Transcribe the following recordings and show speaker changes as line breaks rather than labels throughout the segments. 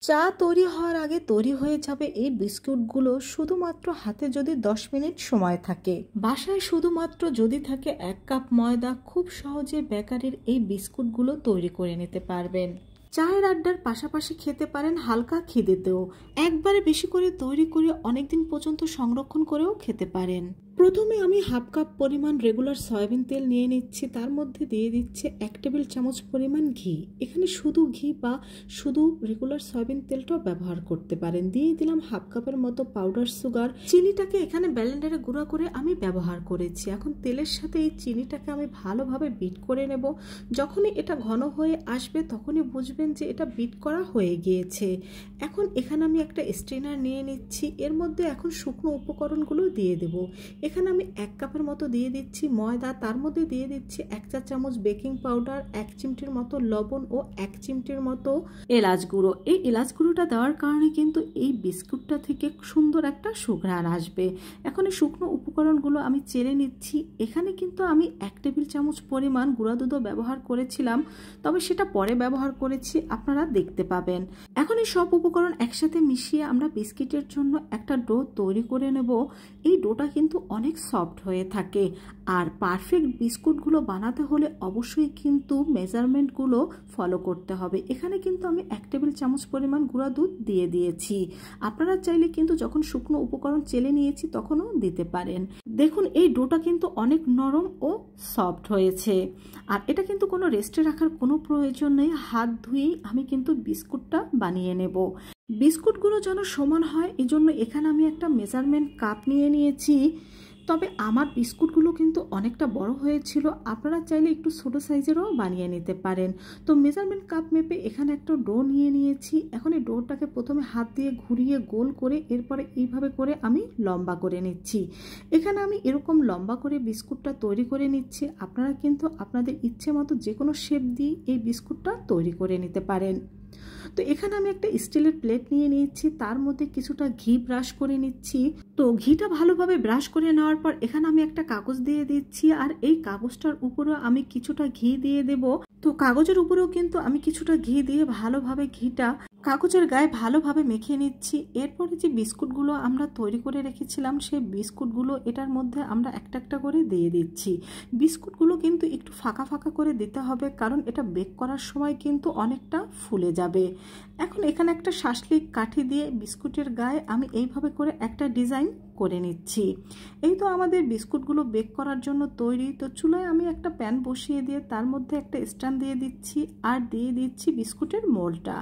চা তৈরি হওয়ার আগে তৈরি হয়ে যাবে এই বিস্কুটগুলো শুধুমাত্র হাতে যদি 10 মিনিট সময় থাকে। বাসায় শুধুমাত্র যদি থাকে 1 কাপ ময়দা, খুব সহজে বেকারির এই বিস্কুটগুলো তৈরি করে নিতে পারবেন। চায়ের আড্ডার পাশাপাশি খেতে পারেন হালকা খিদেতেও। একবারে বেশি করে তৈরি করে অনেকদিন পর্যন্ত সংরক্ষণ করেও খেতে পারেন। প্রথমে আমি হাফ কাপ পরিমাণ রেগুলার সয়াবিন তেল নিয়ে নিচ্ছি, তার মধ্যে দিয়ে দিচ্ছে 1 টেবিল চামচ পরিমাণ ঘি। এখানে শুধু ঘি বা শুধু রেগুলার সয়াবিন তেলটাও ব্যবহার করতে পারেন। দিয়ে দিলাম হাফ কাপের মতো পাউডার সুগার। চিনিটাকে এখানে ব্লেন্ডারে গুঁড়া করে আমি ব্যবহার করেছি। এখন তেলের সাথে এই চিনিটাকে আমি ভালোভাবে বিট করে নেব। যখনই এটা ঘন হয়ে আসবে তখনই বুঝবেন যে এটা বিট করা হয়ে গিয়েছে। এখন এখানে আমি একটা স্ট্রেনার নিয়ে নিচ্ছি, এর মধ্যে এখন শুকনো উপকরণগুলো দিয়ে দেব। এখানে আমি 1 কাপের মতো দিয়ে দিচ্ছি ময়দা, তার মধ্যে দিয়ে দিচ্ছি 1 চা চামচ বেকিং পাউডার, 1 চিমটির মতো লবণ ও 1 চিমটির মতো এলাচ গুঁড়ো। এই এলাচ গুঁড়োটা দেওয়ার কারণে কিন্তু এই বিস্কুটটা থেকে সুন্দর একটা সুঘ্রাণ আসবে। এখন এই শুকনো উপকরণগুলো আমি চেলে নিচ্ছি। এখানে কিন্তু আমি 1 টেবিল চামচ পরিমাণ গুঁড়া দুধও ব্যবহার করেছিলাম, তবে সেটা পরে ব্যবহার করেছি, আপনারা দেখতে পাবেন। এখন এই সব উপকরণ একসাথে মিশিয়ে আমরা বিস্কিটের জন্য একটা ডো তৈরি করে নেব। এই ডোটা কিন্তু অনেক সফট হয়ে থাকে, আর পারফেক্ট বিস্কুটগুলো বানাতে হলে অবশ্যই কিন্তু মেজারমেন্টগুলো ফলো করতে হবে। এখানে কিন্তু আমি 1 টেবিল চামচ পরিমাণ গুঁড়া দুধ দিয়ে দিয়েছি। আপনারা চাইলে কিন্তু যখন শুকনো উপকরণ চেলে নিয়েছি তখনও দিতে পারেন। দেখুন এই ডোটা কিন্তু অনেক নরম ও সফট হয়েছে, আর এটা কিন্তু কোনো রেস্টে রাখার কোনো প্রয়োজন নেই। হাত ধুয়েই আমি কিন্তু বিস্কুটটা বানিয়ে নেব। বিস্কুটগুলো যেন সমান হয় এজন্য এখানে আমি একটা মেজারমেন্ট কাপ নিয়ে নিয়েছি। তবে আমার বিস্কুটগুলো কিন্তু অনেকটা বড় হয়েছিল, আপনারা চাইলে একটু ছোটো সাইজেরও বানিয়ে নিতে পারেন। তো মেজারমেন্ট কাপ মেপে এখানে একটা ডো নিয়ে নিয়েছি। এখন এই ডোটাকে প্রথমে হাত দিয়ে ঘুরিয়ে গোল করে এরপরে এইভাবে করে আমি লম্বা করে নিচ্ছি। এখানে আমি এরকম লম্বা করে বিস্কুটটা তৈরি করে নিচ্ছি। আপনারা কিন্তু আপনাদের ইচ্ছে মতো যে কোনো শেপ দিয়ে এই বিস্কুটটা তৈরি করে নিতে পারেন। তো এখানে আমি একটা স্টিলের প্লেট নিয়ে নিয়েছি, তার মধ্যে কিছুটা ঘি ব্রাশ করে নিচ্ছি। তো ঘিটা ভালোভাবে ব্রাশ করে নেওয়ার পর এখানে আমি একটা কাগজ দিয়ে দিচ্ছি, আর এই কাগজটার উপরেও আমি কিছুটা ঘি দিয়ে দেব। তো কাগজের উপরেও কিন্তু আমি কিছুটা ঘি দিয়ে ভালোভাবে ঘিটা কাগজের গায়ে ভালোভাবে মেখে নিচ্ছি। এরপরে যে বিস্কুটগুলো আমরা তৈরি করে রেখেছিলাম সেই বিস্কুটগুলো এটার মধ্যে আমরা একটা একটা করে দিয়ে দিচ্ছি। বিস্কুটগুলো কিন্তু একটু ফাঁকা ফাঁকা করে দিতে হবে, কারণ এটা বেক করার সময় কিন্তু অনেকটা ফুলে যাবে। এখন এখানে একটা শাসলিক কাঠি দিয়ে বিস্কুটের গায়ে আমি এইভাবে করে একটা ডিজাইন করে নিচ্ছি। এই তো আমাদের বিস্কুটগুলো বেক করার জন্য তৈরি। তো চুলায় আমি একটা প্যান বসিয়ে দিয়ে তার মধ্যে একটা স্ট্যান্ড দিয়ে দিচ্ছি, আর দিয়ে দিচ্ছি বিস্কুটের মোল্ডটা।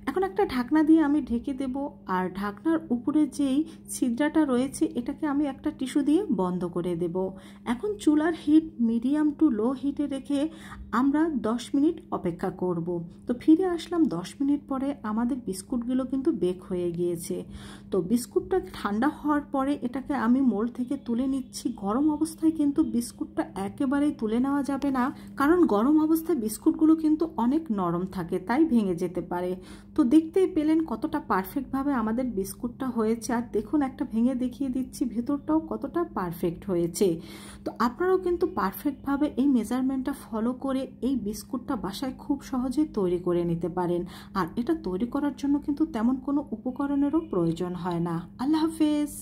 এখন একটা ঢাকনা দিয়ে আমি ঢেকে দেব, আর ঢাকনার উপরে যেই ছিদ্রটা রয়েছে এটাকে আমি একটা টিস্যু দিয়ে বন্ধ করে দেব। এখন চুলার হিট মিডিয়াম টু লো হিটে রেখে আমরা 10 মিনিট অপেক্ষা করব। তো ফিরে আসলাম 10 মিনিট পরে, আমাদের বিস্কুটগুলো কিন্তু বেক হয়ে গিয়েছে। তো বিস্কুটটা ঠান্ডা হওয়ার পরে এটাকে আমি মোল্ড থেকে তুলে নিচ্ছি। গরম অবস্থায় কিন্তু বিস্কুটটা একেবারেই তুলে নেওয়া যাবে না, কারণ গরম অবস্থায় বিস্কুটগুলো কিন্তু অনেক নরম থাকে, তাই ভেঙে যেতে পারে। তো দেখতেই পেলেন কতটা পারফেক্টভাবে আমাদের বিস্কুটটা হয়েছে। আর দেখুন একটা ভেঙে দেখিয়ে দিচ্ছি ভেতরটাও কতটা পারফেক্ট হয়েছে। তো আপনারাও কিন্তু পারফেক্টভাবে এই মেজারমেন্টটা ফলো করে এই বিস্কুটটা বাসায় খুব সহজে তৈরি করে নিতে পারেন। আর এটা তৈরি করার জন্য কিন্তু তেমন কোনো উপকরণেরও প্রয়োজন হয় না। আল্লাহ হাফেজ।